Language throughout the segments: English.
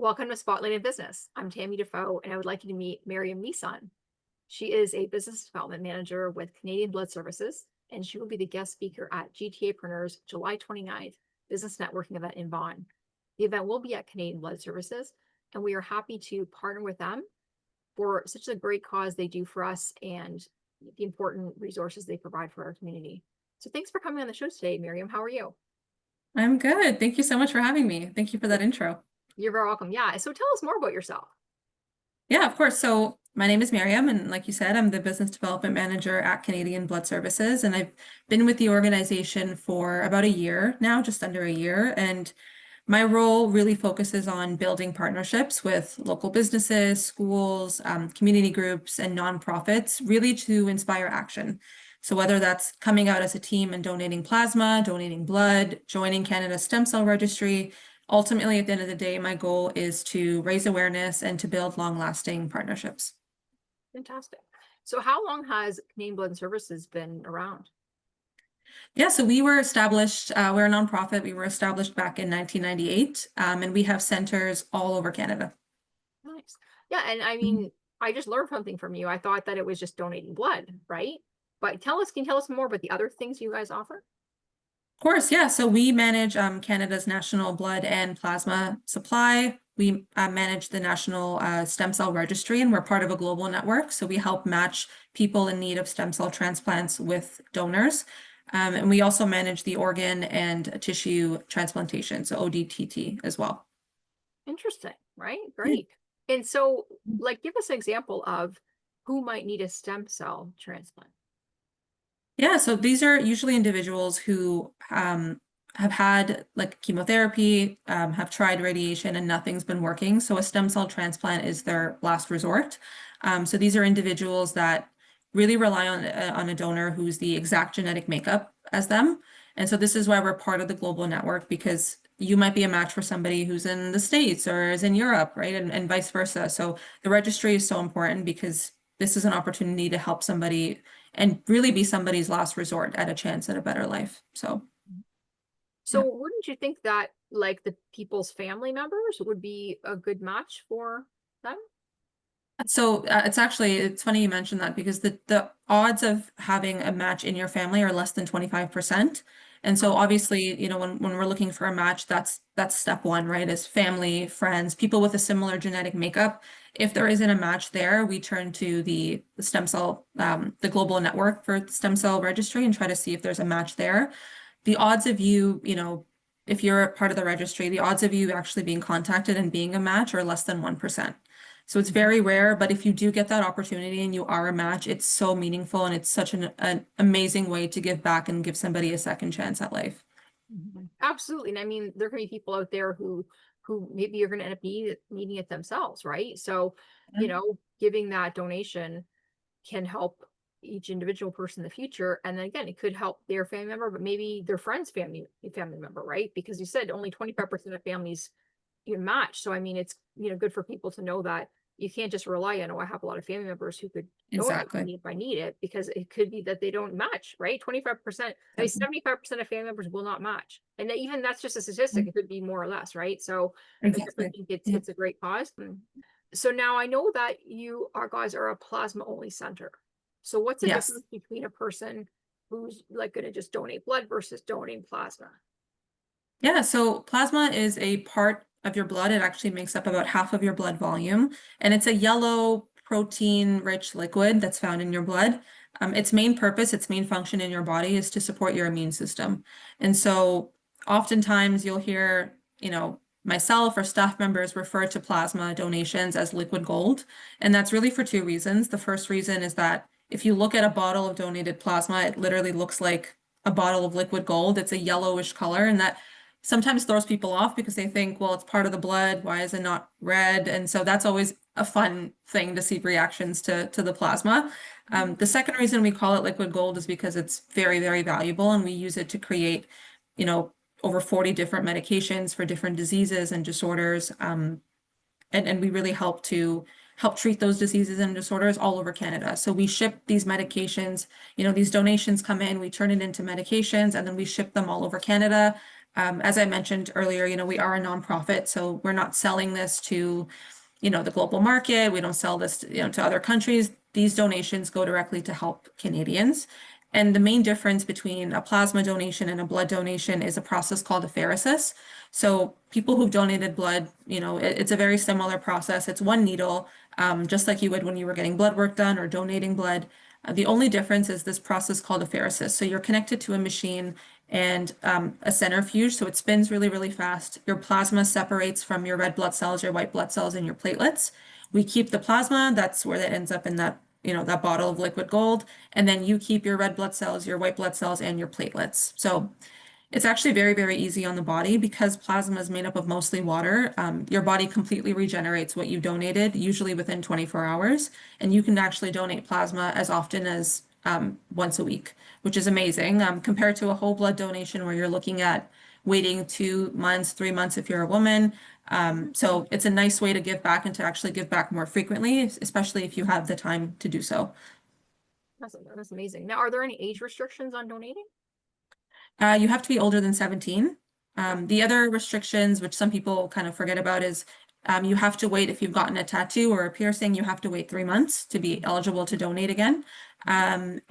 Welcome to Spotlight in Business. I'm Tammy Defoe, and I would like you to meet Mariam Nis. She is a business development manager with Canadian Blood Services, and she will be the guest speaker at GTApreneurs July 29th business networking event in Vaughan. The event will be at Canadian Blood Services, and we are happy to partner with them for such a great cause they do for us and the important resources they provide for our community. So thanks for coming on the show today, Mariam. How are you? I'm good. Thank you so much for having me. Thank you for that intro. You're very welcome. Yeah. So tell us more about yourself. Yeah, of course. So my name is Mariam, and like you said, I'm the business development manager at Canadian Blood Services, and I've been with the organization for about a year now, just under a year. And my role really focuses on building partnerships with local businesses, schools, community groups, and nonprofits, really to inspire action. So whether that's coming out as a team and donating plasma, donating blood, joining Canada's stem cell registry, ultimately, at the end of the day, my goal is to raise awareness and to build long-lasting partnerships. Fantastic. So how long has Canadian Blood Services been around? Yeah, so we were established, we're a nonprofit. We were established back in 1998, and we have centers all over Canada. Nice. Yeah, and I mean, I just learned something from you. I thought that it was just donating blood, right? But can you tell us more about the other things you guys offer? Of course, yeah. So we manage Canada's national blood and plasma supply. We manage the national stem cell registry, and we're part of a global network. So we help match people in need of stem cell transplants with donors. And we also manage the organ and tissue transplantation, so ODTT as well. Interesting, right? Yeah. Great. And so, like, give us an example of who might need a stem cell transplant. Yeah, so these are usually individuals who have had like chemotherapy, have tried radiation, and nothing's been working. So a stem cell transplant is their last resort. So these are individuals that really rely on a donor who's the exact genetic makeup as them. And so this is why we're part of the global network, because you might be a match for somebody who's in the States or is in Europe, right? And vice versa. So the registry is so important because this is an opportunity to help somebody and really be somebody's last resort at a chance at a better life. So, So yeah. wouldn't you think that like the people's family members would be a good match for them? So it's funny you mentioned that because the odds of having a match in your family are less than 25%. And so obviously, when we're looking for a match, that's step one, right? Is family, friends, people with a similar genetic makeup. If there isn't a match there, we turn to the stem cell, the global network for stem cell registry and try to see if there's a match there. The odds of you, if you're a part of the registry, the odds of you actually being contacted and being a match are less than 1%. So it's very rare, but if you do get that opportunity and you are a match, it's so meaningful and it's such an amazing way to give back and give somebody a second chance at life. Absolutely. And I mean, there can be people out there who maybe you're going to end up needing it themselves, right? So, giving that donation can help each individual person in the future. And then again, it could help their family member, but maybe their friend's family member, right? Because you said only 25% of families you match. So I mean, it's good for people to know that you can't just rely on, oh, I have a lot of family members who could donate Exactly. if I need it, because it could be that they don't match, right? 25%, I mean, 75% of family members will not match. And even that's just a statistic. It could be more or less, right? So I definitely Exactly. think Yeah. it's a great cause. So now I know that our guys are a plasma only center. So what's the Yes. difference between a person who's like going to just donate blood versus donating plasma? Yeah, so plasma is a part of your blood. It actually makes up about half of your blood volume, and it's a yellow protein-rich liquid that's found in your blood. Its main purpose, its main function in your body is to support your immune system. And so oftentimes you'll hear, myself or staff members refer to plasma donations as liquid gold. And that's really for two reasons. The first reason is that if you look at a bottle of donated plasma, it literally looks like a bottle of liquid gold. It's a yellowish color, and that sometimes throws people off because they think, well, it's part of the blood. Why is it not red? And so that's always a fun thing to see reactions to the plasma. The second reason we call it liquid gold is because it's very, very valuable, and we use it to create, over 40 different medications for different diseases and disorders. And we really help treat those diseases and disorders all over Canada. So we ship these medications, these donations come in, we turn it into medications, and then we ship them all over Canada. As I mentioned earlier, we are a nonprofit, so we're not selling this to, the global market. We don't sell this, to other countries. These donations go directly to help Canadians. And the main difference between a plasma donation and a blood donation is a process called apheresis. So people who've donated blood, it's a very similar process. It's one needle, just like you would when you were getting blood work done or donating blood. The only difference is this process called apheresis. So you're connected to a machine and a centrifuge, so it spins really, really fast. Your plasma separates from your red blood cells, your white blood cells, and your platelets. We keep the plasma, that's where that ends up in that, that bottle of liquid gold. And then you keep your red blood cells, your white blood cells, and your platelets. So it's actually very, very easy on the body because plasma is made up of mostly water. Your body completely regenerates what you donated, usually within 24 hours. And you can actually donate plasma as often as once a week, which is amazing compared to a whole blood donation where you're looking at waiting 2 months, 3 months if you're a woman. So it's a nice way to give back and to actually give back more frequently, especially if you have the time to do so. That's amazing. Now, are there any age restrictions on donating? You have to be older than 17. The other restrictions, which some people kind of forget about, is you have to wait if you've gotten a tattoo or a piercing, you have to wait 3 months to be eligible to donate again. And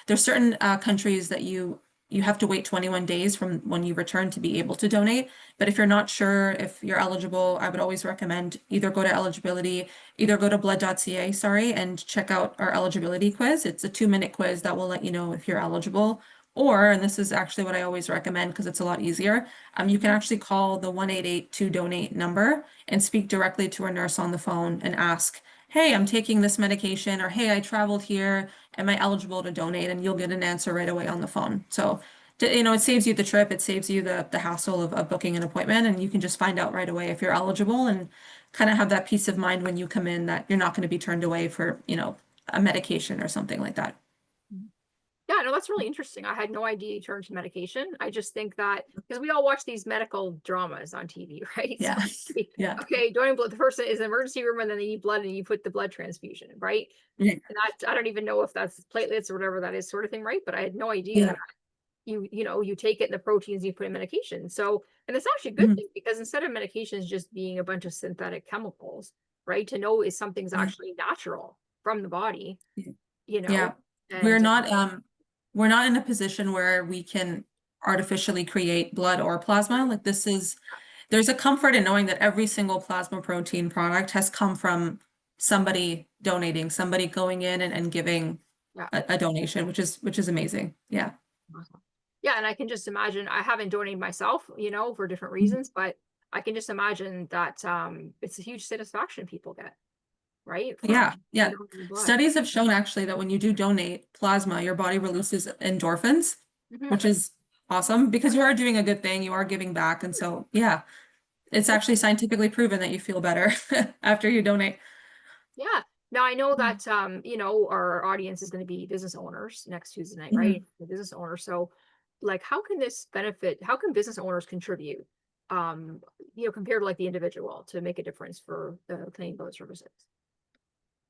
there's certain countries that you have to wait 21 days from when you return to be able to donate. But if you're not sure if you're eligible, I would always recommend either go to blood.ca, and check out our eligibility quiz. It's a 2-minute quiz that will let you know if you're eligible. Or, and this is actually what I always recommend because it's a lot easier, you can actually call the 1-888-2-DONATE number and speak directly to a nurse on the phone and ask, hey, I'm taking this medication, or hey, I traveled here, am I eligible to donate? And you'll get an answer right away on the phone. So, it saves you the trip, it saves you the hassle of booking an appointment, and you can just find out right away if you're eligible and kind of have that peace of mind when you come in that you're not going to be turned away for, a medication or something like that. Yeah, no, that's really interesting. I had no idea you turned to medication. I just think that because we all watch these medical dramas on TV, right? Yeah. So, Yeah. okay, donating blood, the person is in the emergency room and then they need blood and you put the blood transfusion, right? Yeah. And I don't even know if that's platelets or whatever that is, sort of thing, right? But I had no idea Yeah. that you take it in the proteins, you put in medication. So, and it's actually a good Mhm. thing because instead of medications just being a bunch of synthetic chemicals, right? To know if something's Yeah. actually natural from the body, Yeah. We're and not in a position where we can artificially create blood or plasma. Like there's a comfort in knowing that every single plasma protein product has come from somebody donating, somebody going in and giving yeah. a donation, which is amazing. Yeah. Awesome. Yeah, and I can just imagine, I haven't donated myself, for different Mhm. reasons, but I can just imagine that it's a huge satisfaction people get, right? Yeah. From Yeah. donating blood. Studies have shown actually that when you do donate plasma, your body releases endorphins, Mhm. which is awesome because you are doing a good thing, you are giving back. And so, yeah, it's actually scientifically proven that you feel better after you donate. Yeah. Now I know that our audience is going to be business owners next Tuesday night, Mhm. right? The business owners. So like how can business owners contribute compared to like the individual to make a difference for the Canadian Blood Services?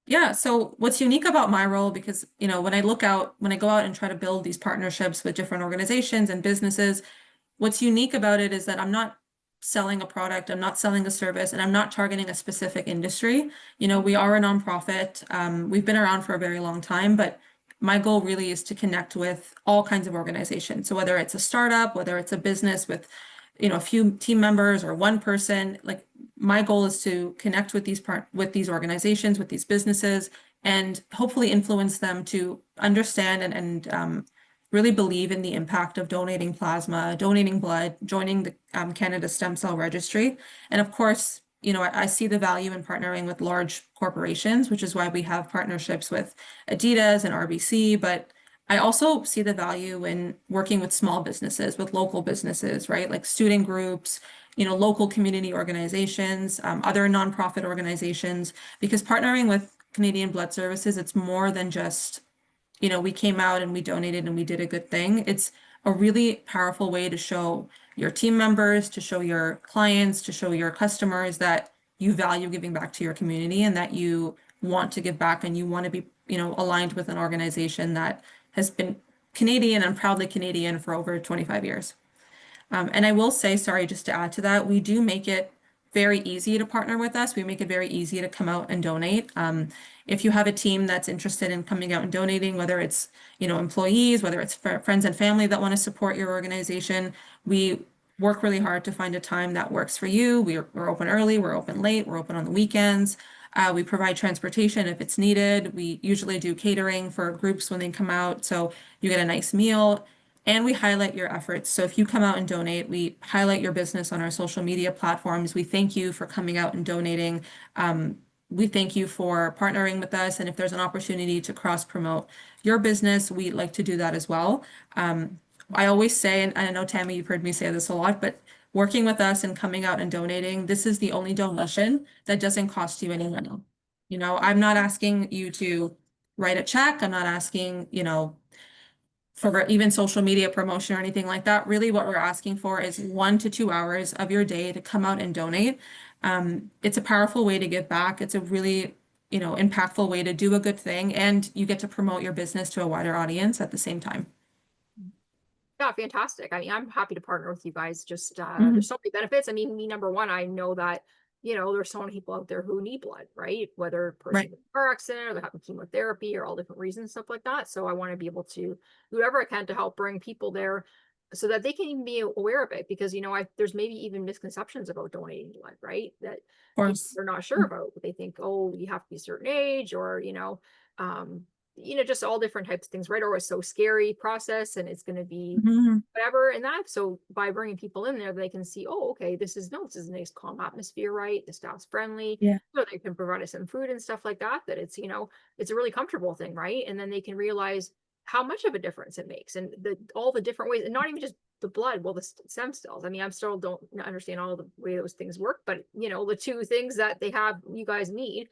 Yeah, so what's unique about my role, because, when I go out and try to build these partnerships with different organizations and businesses, what's unique about it is that I'm not selling a product, I'm not selling a service, and I'm not targeting a specific industry. We are a nonprofit. We've been around for a very long time, but my goal really is to connect with all kinds of organizations. So whether it's a startup, whether it's a business with, a few team members or one person, like my goal is to connect with these organizations, with these businesses, and hopefully influence them to understand and really believe in the impact of donating plasma, donating blood, joining the Canada Stem Cell Registry. And of course, I see the value in partnering with large corporations, which is why we have partnerships with Adidas and RBC. But I also see the value in working with small businesses, with local businesses, right? Like student groups, local community organizations, other nonprofit organizations, because partnering with Canadian Blood Services, it's more than just we came out and we donated and we did a good thing. It's a really powerful way to show your team members, to show your clients, to show your customers that you value giving back to your community and that you want to give back and you want to be, aligned with an organization that has been Canadian and proudly Canadian for over 25 years. And I will say, sorry, just to add to that, we do make it very easy to partner with us. We make it very easy to come out and donate. If you have a team that's interested in coming out and donating, whether it's, employees, whether it's friends and family that want to support your organization, we work really hard to find a time that works for you. We're open early, we're open late, we're open on the weekends. We provide transportation if it's needed. We usually do catering for groups when they come out, so you get a nice meal. And we highlight your efforts. So if you come out and donate, we highlight your business on our social media platforms. We thank you for coming out and donating. We thank you for partnering with us. And if there's an opportunity to cross promote your business, we like to do that as well. I always say, and I know Tammy, you've heard me say this a lot, but working with us and coming out and donating, this is the only donation that doesn't cost you any money. I'm not asking you to write a check. I'm not asking, for even social media promotion or anything like that. Really what we're asking for is 1 to 2 hours of your day to come out and donate. It's a powerful way to give back. It's a really, impactful way to do a good thing, and you get to promote your business to a wider audience at the same time. Yeah, fantastic. I mean, I'm happy to partner with you guys. Just Mhm. there's so many benefits. I mean, me, number one, I know that, there's so many people out there who need blood, right? Whether a person Right. with a car accident or they're having chemotherapy or all different reasons, stuff like that. So I want to be able to do whatever I can to help bring people there so that they can even be aware of it. Because, there's maybe even misconceptions about donating blood, right? That Of course. they're not sure about. They think, oh, you have to be a certain age, or, um, just all different types of things, right? Or it's so scary process and it's going to be Mhm. whatever and that. So by bringing people in there, they can see, oh, okay, this is a nice calm atmosphere, right? The staff's friendly. Yeah. So they can provide us some food and stuff like that, that it's, it's a really comfortable thing, right? And then they can realize how much of a difference it makes, and all the different ways, and not even just the blood, well, the stem cells. I mean, I'm still don't understand all the way those things work, but the two things that they have, you guys need.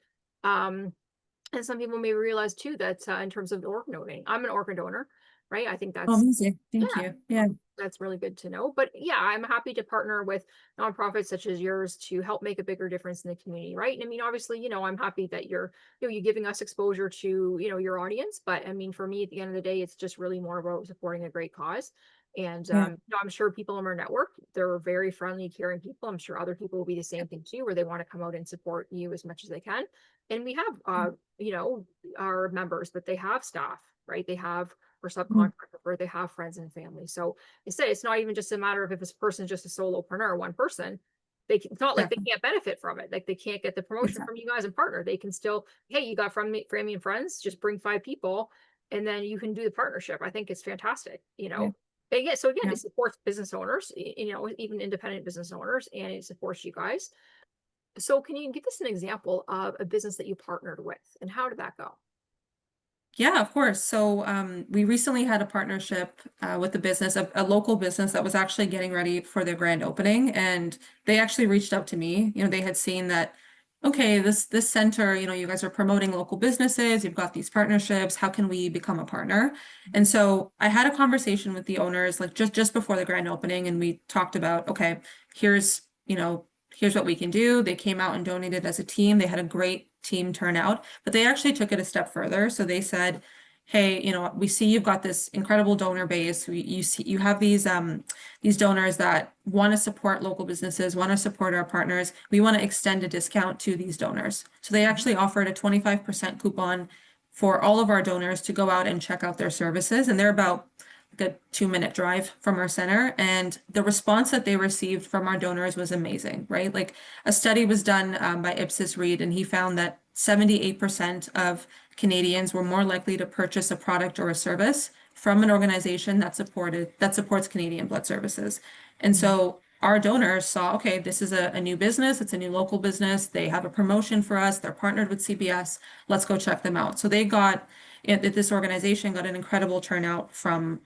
And some people may realize too that in terms of organ donating, I'm an organ donor, right? I think Oh, that's, amazing. yeah, Thank you. Yeah. that's really good to know. But yeah, I'm happy to partner with nonprofits such as yours to help make a bigger difference in the community, right? And I mean, obviously, I'm happy that you're giving us exposure to, your audience. But I mean, for me, at the end of the day, it's just really more about supporting a great cause. And Yeah. I'm sure people in our network, they're very friendly, caring people. I'm sure other people will be the same thing too, where they want to come out and support you as much as they can. And we have, our members, but they have staff, right? They have or Mhm. subcontractor, or they have friends and family. So I say it's not even just a matter of if this person's just a solopreneur, one person. It's not like they Definitely. can't benefit from it. Like they can't get the promotion from Exactly. you guys and partner. They can still, hey, you got from me, family and friends, just bring 5 people, and then you can do the partnership. I think it's fantastic. Yeah. And yeah, so again, Yeah. it supports business owners, even independent business owners, and it supports you guys. So can you give us an example of a business that you partnered with, and how did that go? Yeah, of course. So we recently had a partnership with a business, a local business that was actually getting ready for their grand opening, and they actually reached out to me. They had seen that, okay, this center, you guys are promoting local businesses, you've got these partnerships. How can we become a partner? And so I had a conversation with the owners, like just before the grand opening, and we talked about, okay, here's here's what we can do. They came out and donated as a team. They had a great team turnout, but they actually took it a step further. So they said, hey, we see you've got this incredible donor base. You see you have these donors that want to support local businesses, want to support our partners. We want to extend a discount to these donors. So they actually offered a 25% coupon for all of our donors to go out and check out their services. And they're about a 2-minute drive from our center. And the response that they received from our donors was amazing, right? Like a study was done by Ipsos Reid, and he found that 78% of Canadians were more likely to purchase a product or a service from an organization that supports Canadian Blood Services. And so our donors saw, okay, this is a new business, it's a new local business, they have a promotion for us, they're partnered with CBS, let's go check them out. So this organization got an incredible turnout from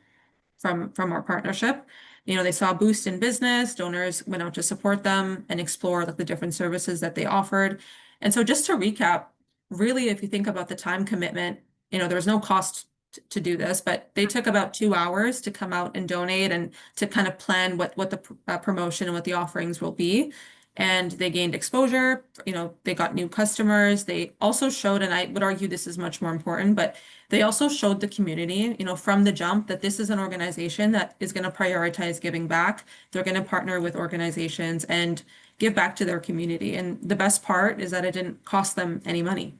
our partnership. They saw a boost in business, donors went out to support them and explore like the different services that they offered. And so just to recap, really, if you think about the time commitment, there was no cost to do this, but they took about 2 hours to come out and donate and to kind of plan what the promotion and what the offerings will be. and they gained exposure. You know, they got new customers. They also showed, and I would argue this is much more important, but they also showed the community, you know, from the jump that this is an organization that is going to prioritize giving back. They're going to partner with organizations and give back to their community. And the best part is that it didn't cost them any money.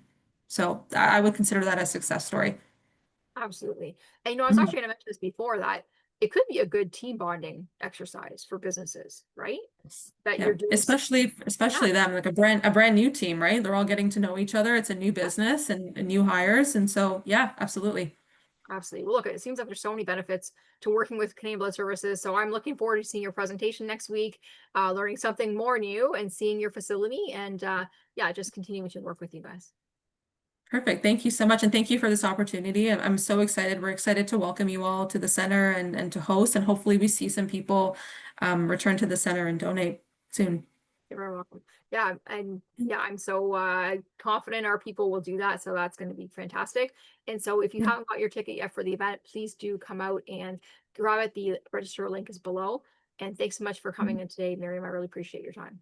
So I would consider that a success story. Absolutely. And I was Mhm. actually going to mention this before, that it could be a good team bonding exercise for businesses, right? That Yeah, you're doing, yeah, especially them, like a brand new team, right? They're all getting to know each other. It's a new yeah, business and new hires. And so, yeah, absolutely. absolutely. Well, look, it seems like there's so many benefits to working with Canadian Blood Services. So I'm looking forward to seeing your presentation next week, learning something more new and seeing your facility, and yeah, just continuing to work with you guys. Perfect. Thank you so much. And thank you for this opportunity. I'm so excited. We're excited to welcome you all to the center and to host. And hopefully we see some people return to the center and donate soon. You're very welcome. Yeah, and yeah, I'm so confident our people will do that. So that's going to be fantastic. And so if you Yeah. haven't got your ticket yet for the event, please do come out and grab it. The register link is below. And thanks so much for coming in today, Miriam. I really appreciate your time.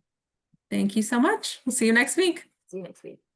Thank you so much. We'll see you next week. See you next week.